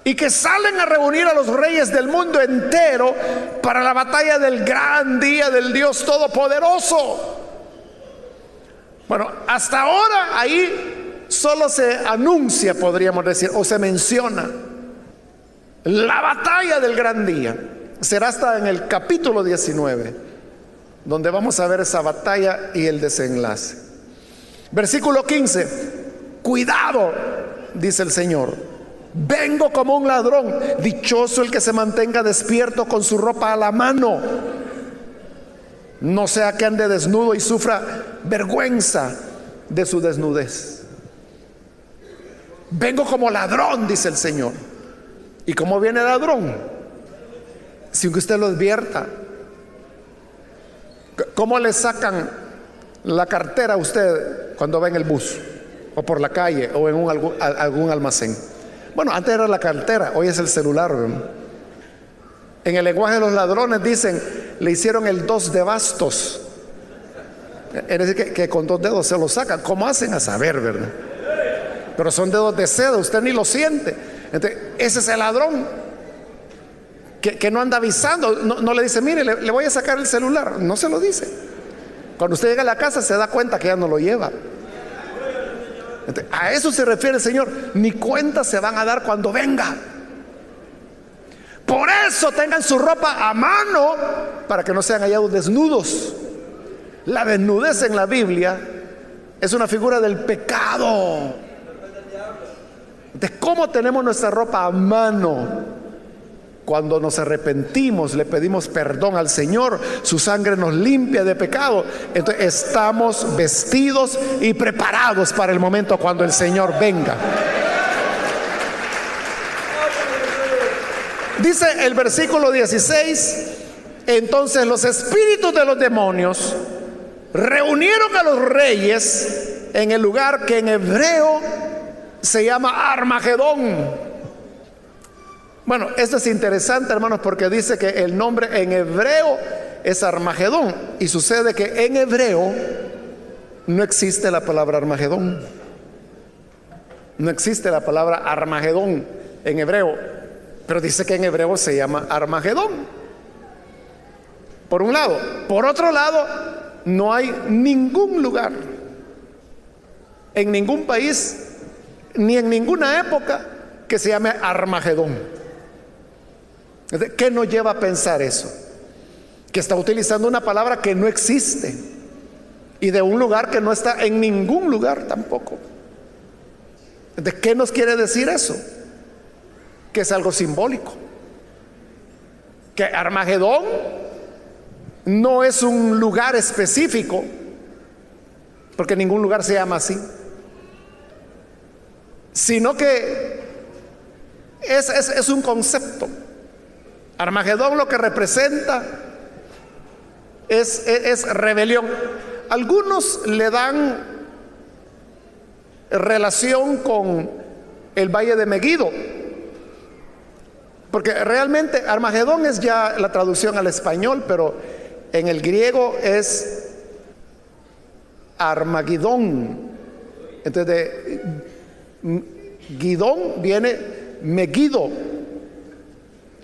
y que salen a reunir a los reyes del mundo entero para la batalla del gran día del Dios Todopoderoso. Bueno, hasta ahora ahí solo se anuncia, podríamos decir, o se menciona la batalla del gran día. Será hasta en el capítulo 19 donde vamos a ver esa batalla y el desenlace. Versículo 15: cuidado, dice el Señor, vengo como un ladrón. Dichoso el que se mantenga despierto con su ropa a la mano, no sea que ande desnudo y sufra vergüenza de su desnudez. Vengo como ladrón, dice el Señor. ¿Y cómo viene el ladrón? Sin que usted lo advierta. ¿Cómo le sacan la cartera a usted cuando va en el bus, o por la calle, o en algún almacén? Bueno, antes era la cartera, hoy es el celular, ¿verdad? En el lenguaje de los ladrones dicen, le hicieron el 2 de bastos. Es decir, que con 2 dedos se lo sacan. ¿Cómo hacen? A saber, ¿verdad? Pero son dedos de seda, usted ni lo siente. Entonces, ese es el ladrón que no anda avisando, no le dice, mire, le voy a sacar el celular. No se lo dice. Cuando usted llega a la casa se da cuenta que ya no lo lleva. Entonces, a eso se refiere el Señor. Ni cuenta se van a dar cuando venga. Por eso tengan su ropa a mano, para que no sean hallados desnudos. La desnudez en la Biblia es una figura del pecado. ¿De cómo tenemos nuestra ropa a mano? Cuando nos arrepentimos, le pedimos perdón al Señor, su sangre nos limpia de pecado. Entonces estamos vestidos y preparados para el momento cuando el Señor venga. Dice el versículo 16: entonces los espíritus de los demonios reunieron a los reyes en el lugar que en hebreo se llama Armagedón. Bueno, esto es interesante, hermanos, porque dice que el nombre en hebreo es Armagedón, y sucede que en hebreo no existe la palabra Armagedón. No existe la palabra Armagedón en hebreo, pero dice que en hebreo se llama Armagedón. Por un lado. Por otro lado, no hay ningún lugar, en ningún país, ni en ninguna época, que se llame Armagedón. ¿Qué nos lleva a pensar eso? Que está utilizando una palabra que no existe, y de un lugar que no está en ningún lugar tampoco. ¿De qué nos quiere decir eso? Que es algo simbólico, que Armagedón no es un lugar específico, porque ningún lugar se llama así, sino que es un concepto. Armagedón lo que representa es rebelión. Algunos le dan relación con el valle de Megido, porque realmente Armagedón es ya la traducción al español, pero en el griego es Armagedón. Entonces de Gidón viene Megido,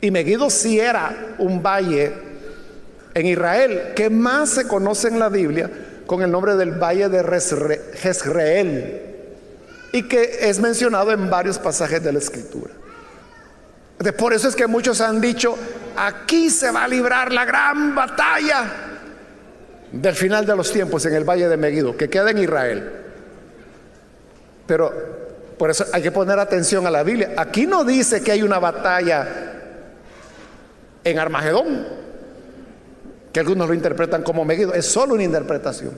y Megido sí era un valle en Israel, que más se conoce en la Biblia con el nombre del valle de Jezreel, y que es mencionado en varios pasajes de la Escritura. Por eso es que muchos han dicho, aquí se va a librar la gran batalla del final de los tiempos en el valle de Megido, que queda en Israel. Pero por eso hay que poner atención a la Biblia. Aquí no dice que hay una batalla en Armagedón, que algunos lo interpretan como Megido. Es solo una interpretación.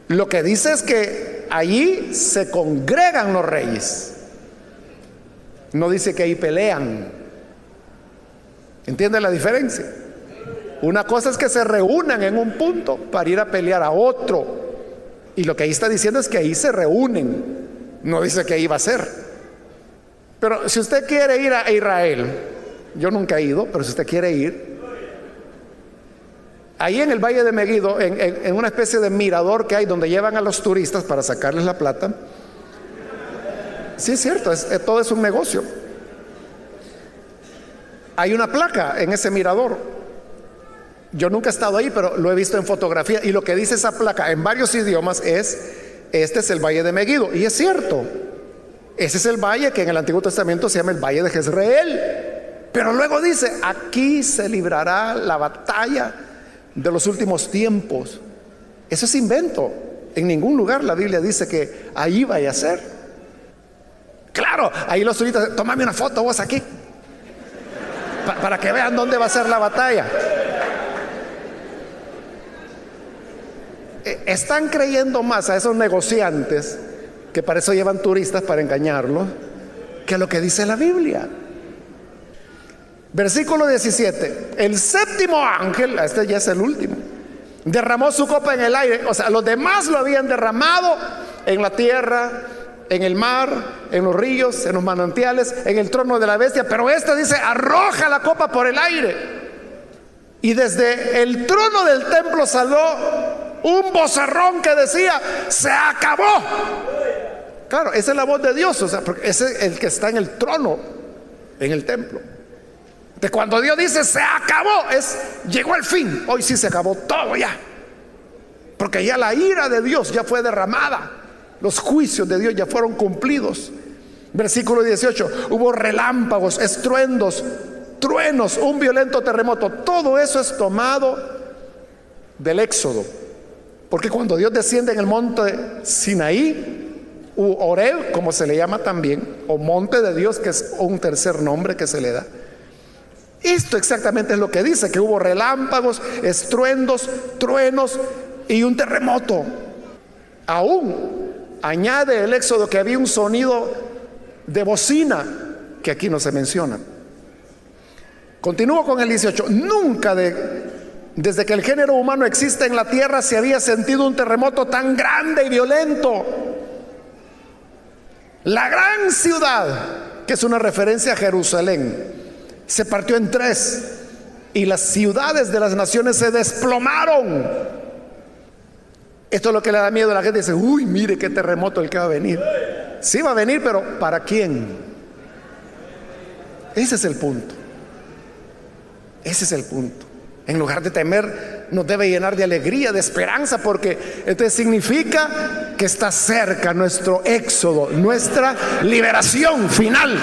Lo que dice es que allí se congregan los reyes. No dice que ahí pelean. ¿Entiende la diferencia? Una cosa es que se reúnan en un punto para ir a pelear a otro, y lo que ahí está diciendo es que ahí se reúnen. No dice que ahí va a ser. Pero si usted quiere ir a Israel, yo nunca he ido, pero si usted quiere ir, ahí en el valle de Megido, en una especie de mirador que hay donde llevan a los turistas para sacarles la plata. Sí, es cierto, todo es un negocio. Hay una placa en ese mirador. Yo nunca he estado ahí, pero lo he visto en fotografía, y lo que dice esa placa en varios idiomas es: este es el valle de Megido. Y es cierto, ese es el valle que en el Antiguo Testamento se llama el valle de Jezreel. Pero luego dice: aquí se librará la batalla de los últimos tiempos. Eso es invento. En ningún lugar la Biblia dice que ahí vaya a ser. Claro, ahí los turistas, tómame una foto vos aquí, para que vean dónde va a ser la batalla. Están creyendo más a esos negociantes, que para eso llevan turistas, para engañarlos, que lo que dice la Biblia. Versículo 17. El séptimo ángel, este ya es el último, derramó su copa en el aire. O sea, los demás lo habían derramado en la tierra, en el mar, en los ríos, en los manantiales, en el trono de la bestia. Pero este dice: arroja la copa por el aire. Y desde el trono del templo salió un vozarrón que decía: se acabó. Claro, esa es la voz de Dios, o sea, porque ese es el que está en el trono, en el templo. De cuando Dios dice se acabó, llegó el fin. Hoy sí se acabó todo ya, porque ya la ira de Dios ya fue derramada, los juicios de Dios ya fueron cumplidos. Versículo 18: hubo relámpagos, estruendos, truenos, un violento terremoto. Todo eso es tomado del Éxodo, porque cuando Dios desciende en el monte Sinaí, u Horeb, como se le llama también, o monte de Dios, que es un tercer nombre que se le da, esto exactamente es lo que dice: que hubo relámpagos, estruendos, truenos y un terremoto. Aún añade el Éxodo que había un sonido de bocina, que aquí no se menciona. Continúo con el 18. Nunca desde que el género humano existe en la tierra se había sentido un terremoto tan grande y violento. La gran ciudad, que es una referencia a Jerusalén, se partió en tres, y las ciudades de las naciones se desplomaron. Esto es lo que le da miedo a la gente. Dice: uy, mire qué terremoto el que va a venir. Sí va a venir, pero ¿para quién? Ese es el punto. Ese es el punto. En lugar de temer, nos debe llenar de alegría, de esperanza, porque esto significa que está cerca nuestro éxodo, nuestra liberación final.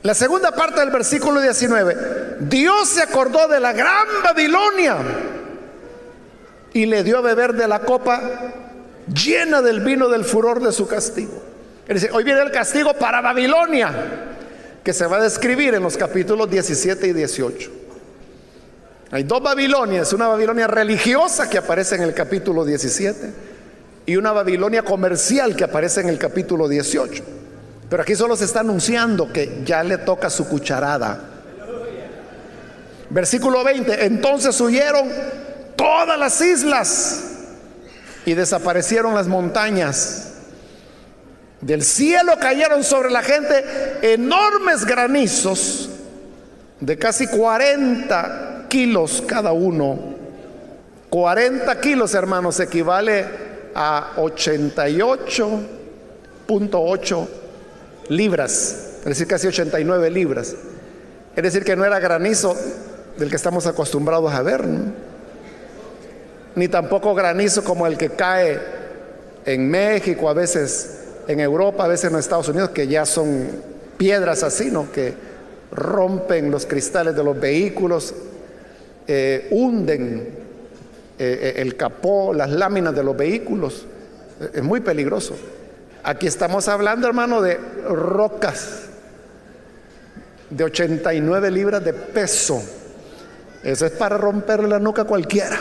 La segunda parte del versículo 19: Dios se acordó de la gran Babilonia y le dio a beber de la copa llena del vino del furor de su castigo. Es decir, hoy viene el castigo para Babilonia, que se va a describir en los capítulos 17 y 18. Hay dos Babilonias: una Babilonia religiosa, que aparece en el capítulo 17, y una Babilonia comercial, que aparece en el capítulo 18. Pero aquí solo se está anunciando que ya le toca su cucharada. Versículo 20: entonces huyeron todas las islas y desaparecieron las montañas. Del cielo cayeron sobre la gente enormes granizos de casi 40 kilos cada uno. 40 kilos, hermanos, equivale a 88.8 libras, es decir, casi 89 libras. Es decir, que no era granizo del que estamos acostumbrados a ver, ¿no? Ni tampoco granizo como el que cae en México, a veces en Europa, a veces en los Estados Unidos, que ya son piedras así, ¿no?, que rompen los cristales de los vehículos, hunden el capó, las láminas de los vehículos. Es muy peligroso. Aquí estamos hablando, hermano, de rocas de 89 libras de peso. Eso es para romperle la nuca a cualquiera.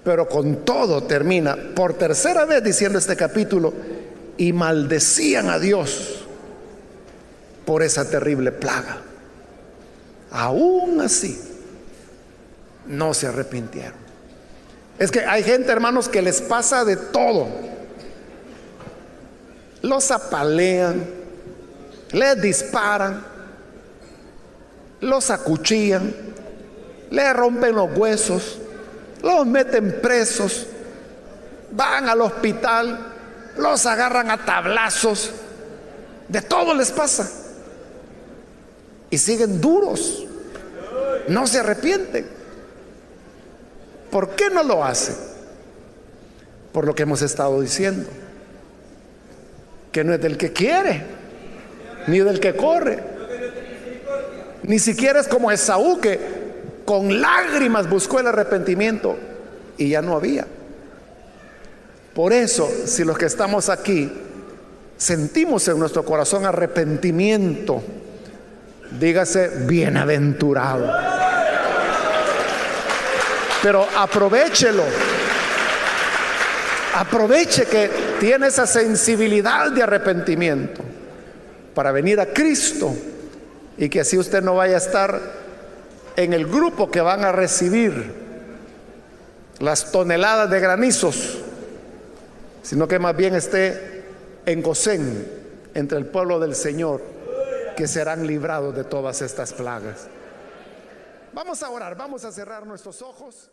Pero con todo termina por tercera vez diciendo este capítulo: y maldecían a Dios por esa terrible plaga. Aún así no se arrepintieron. Es que hay gente, hermanos, que les pasa de todo. Los apalean, les disparan, los acuchillan, les rompen los huesos, los meten presos, van al hospital, los agarran a tablazos. De todo les pasa. Y siguen duros, no se arrepienten. ¿Por qué no lo hacen? Por lo que hemos estado diciendo, que no es del que quiere, ni del que corre. Ni siquiera es como Esaú, que con lágrimas buscó el arrepentimiento y ya no había. Por eso, si los que estamos aquí sentimos en nuestro corazón arrepentimiento, dígase bienaventurado. Pero aprovéchelo, Aproveche que tiene esa sensibilidad de arrepentimiento para venir a Cristo, y que así usted no vaya a estar en el grupo que van a recibir las toneladas de granizos, sino que más bien esté en Gosén, entre el pueblo del Señor, que serán librados de todas estas plagas. Vamos a orar, vamos a cerrar nuestros ojos.